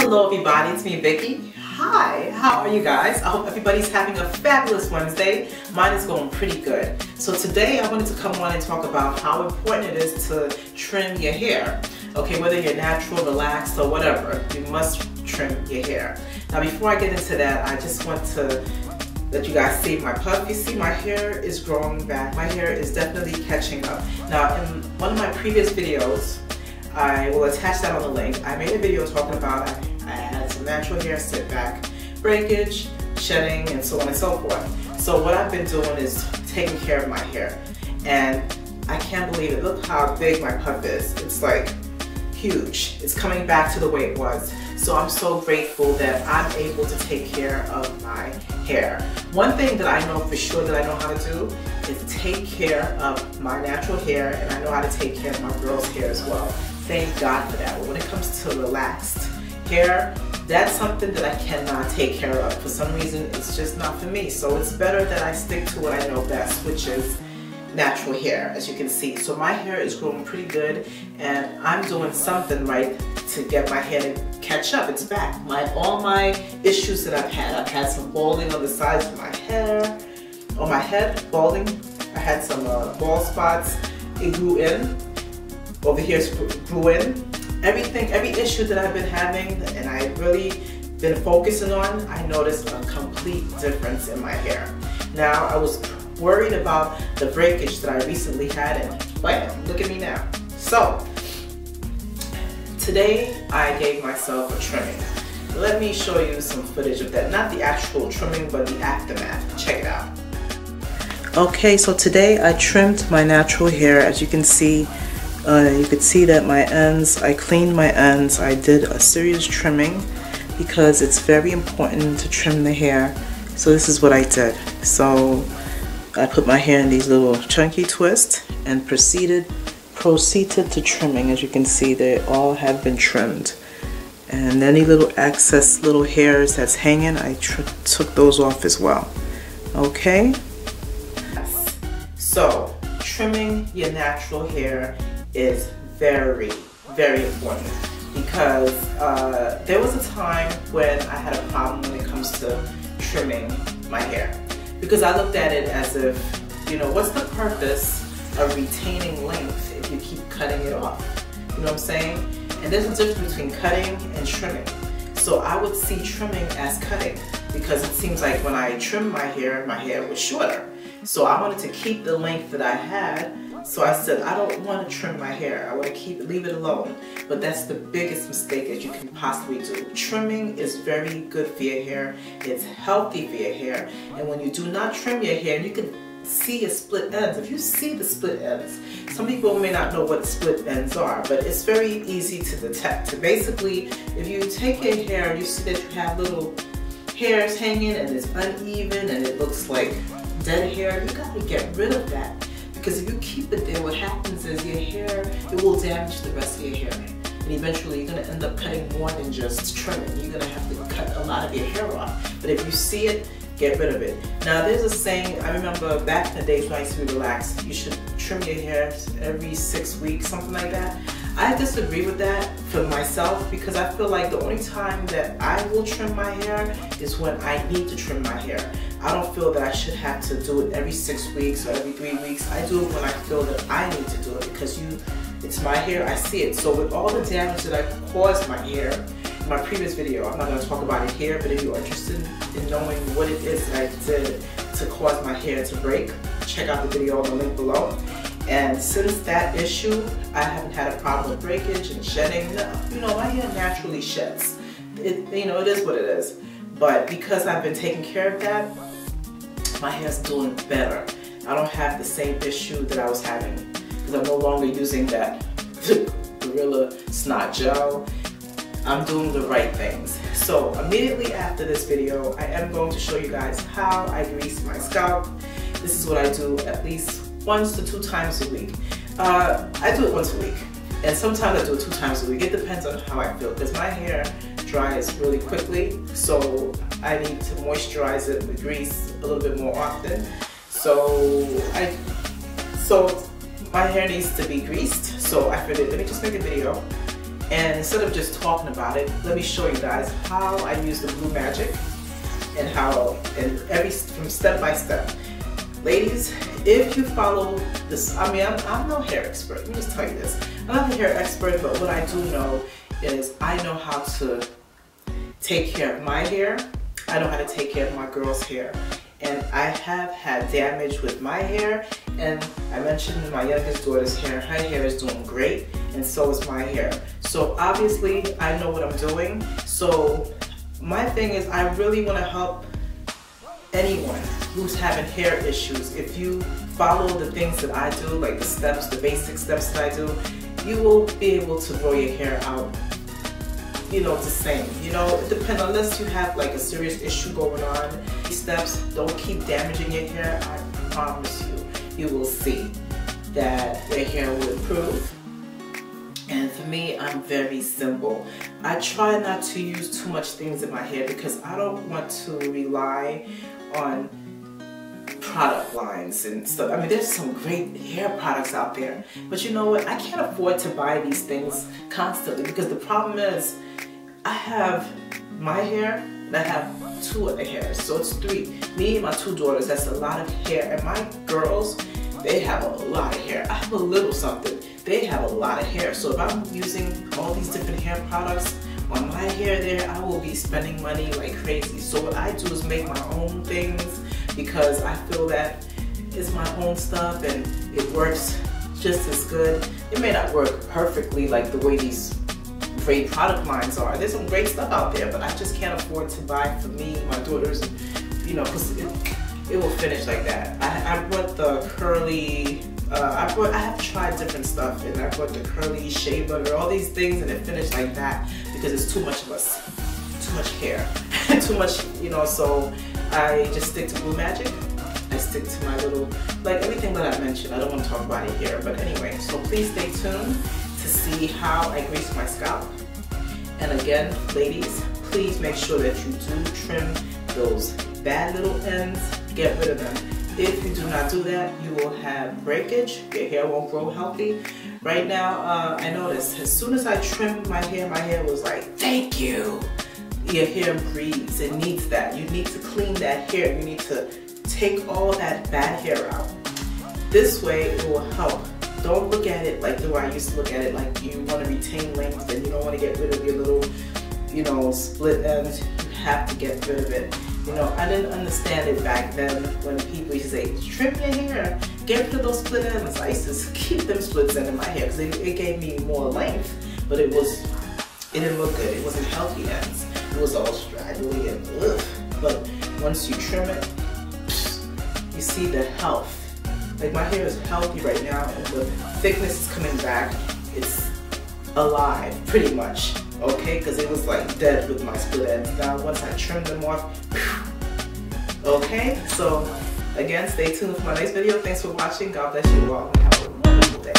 Hello everybody, it's me Vicky. Hi, how are you guys? I hope everybody's having a fabulous Wednesday. Mine is going pretty good. So today I wanted to come on and talk about how important it is to trim your hair. Okay, whether you're natural, relaxed, or whatever, you must trim your hair. Now before I get into that, I just want to let you guys see my puff. You see my hair is growing back. My hair is definitely catching up. Now in one of my previous videos, I will attach that on the link. I made a video talking about I had some natural hair sit back, breakage, shedding, and so on and so forth. So what I've been doing is taking care of my hair. And I can't believe it. Look how big my puff is. It's like huge. It's coming back to the way it was. So I'm so grateful that I'm able to take care of my hair. One thing that I know for sure that I know how to do is take care of my natural hair, and I know how to take care of my girl's hair as well. Thank God for that. But when it comes to relaxed hair, that's something that I cannot take care of. For some reason, it's just not for me. So it's better that I stick to what I know best, which is natural hair, as you can see. So my hair is growing pretty good, and I'm doing something right to get my hair to catch up. It's back. All my issues that I've had some balding on the sides of my hair, on my head, balding. I had some bald spots. It grew in. Over here it grew in. Everything, every issue that I've been having and I've really been focusing on, I noticed a complete difference in my hair. Now, I was worried about the breakage that I recently had, and bam, look at me now. So, today I gave myself a trimming. Let me show you some footage of that. Not the actual trimming, but the aftermath. Check it out. Okay, so today I trimmed my natural hair. As you can see, you could see that my ends, I cleaned my ends. I did a serious trimming because it's very important to trim the hair. So this is what I did. So I put my hair in these little chunky twists and proceeded to trimming. As you can see, they all have been trimmed. And any little excess little hairs that's hanging, I took those off as well. Okay? So, trimming your natural hair is very, very important, because there was a time when I had a problem when it comes to trimming my hair, because I looked at it as if, you know, what's the purpose of retaining length if you keep cutting it off? You know what I'm saying? And there's a difference between cutting and trimming. So I would see trimming as cutting, because it seems like when I trimmed my hair was shorter. So I wanted to keep the length that I had. So I said, I don't want to trim my hair. I want to leave it alone. But that's the biggest mistake that you can possibly do. Trimming is very good for your hair. It's healthy for your hair. And when you do not trim your hair, you can see your split ends. If you see the split ends, some people may not know what split ends are, but it's very easy to detect. So basically, if you take your hair and you see that you have little hairs hanging and it's uneven and it looks like dead hair, you got to get rid of that. Because if you keep it there, what happens is your hair, it will damage the rest of your hair. And eventually you're going to end up cutting more than just trimming. You're going to have to cut a lot of your hair off. But if you see it, get rid of it. Now there's a saying, I remember back in the days when I used to be relaxed, you should trim your hair every 6 weeks, something like that. I disagree with that for myself, because I feel like the only time that I will trim my hair is when I need to trim my hair. I don't feel that I should have to do it every 6 weeks or every 3 weeks. I do it when I feel that I need to do it, because it's my hair, I see it. So with all the damage that I caused my hair, in my previous video, I'm not going to talk about it here, but if you're interested in knowing what it is that I did to cause my hair to break, check out the video on the link below. And since that issue, I haven't had a problem with breakage and shedding. You know, my hair naturally sheds. You know, it is what it is. But because I've been taking care of that, my hair's doing better. I don't have the same issue that I was having, because I'm no longer using that Gorilla Snot Gel. I'm doing the right things. So immediately after this video, I am going to show you guys how I grease my scalp. This is what I do at least 1 to 2 times a week. I do it once a week, and sometimes I do it 2 times a week. It depends on how I feel, because my hair dries really quickly, so I need to moisturize it with grease a little bit more often. So my hair needs to be greased. So I figured, let me just make a video And instead of just talking about it, let me show you guys how I use the Blue Magic and from step by step. Ladies, if you follow this, I mean, I'm no hair expert. Let me just tell you this. I'm not a hair expert, but what I do know is I know how to take care of my hair. I know how to take care of my girl's hair. And I have had damage with my hair, and I mentioned my youngest daughter's hair. Her hair is doing great, and so is my hair. So obviously I know what I'm doing. So my thing is, I really want to help anyone who's having hair issues. If you follow the things that I do, like the steps, the basic steps that I do, you will be able to grow your hair out, you know, the same. You know, it depends, unless you have like a serious issue going on. These steps don't keep damaging your hair. I promise you, you will see that your hair will improve. And for me, I'm very simple. I try not to use too much things in my hair because I don't want to rely on product lines and stuff. I mean, there's some great hair products out there, but you know what? I can't afford to buy these things constantly because the problem is I have my hair and I have two other hairs, so it's three. Me and my two daughters, that's a lot of hair, and my girls, they have a lot of hair. I have a little something. They have a lot of hair. So if I'm using all these different hair products on my hair there, I will be spending money like crazy. So what I do is make my own things because I feel that it's my own stuff and it works just as good. It may not work perfectly like the way these great product lines are. There's some great stuff out there, but I just can't afford to buy for me, my daughters, you know, because it will finish like that. I bought the curly, I have tried different stuff, and I bought the curly shea butter, all these things, and it finished like that because it's too much of us, too much hair, too much, you know. So I just stick to Blue Magic. I stick to my little, like everything that I mentioned. I don't want to talk about it here, but anyway. So please stay tuned to see how I grease my scalp. And again, ladies, please make sure that you do trim those bad little ends. Get rid of them. If you do not do that, you will have breakage. Your hair won't grow healthy. Right now, I noticed as soon as I trimmed my hair was like, thank you. Your hair breathes. It needs that. You need to clean that hair. You need to take all that bad hair out. This way, it will help. Don't look at it like the way I used to look at it, like you want to retain length and you don't want to get rid of your little, you know, split ends. You have to get rid of it. You know, I didn't understand it back then when people used to say, trim your hair, get rid of those split ends. I used to keep them split ends in my hair because it gave me more length, but it didn't look good. It wasn't healthy ends. It was all straggly and ugh. But once you trim it, you see the health. Like my hair is healthy right now and the thickness is coming back. It's alive, pretty much. Okay, because it was like dead with my split ends. Now once I trim them off, okay, so again, stay tuned for my next video. Thanks for watching. God bless you all and have a wonderful day.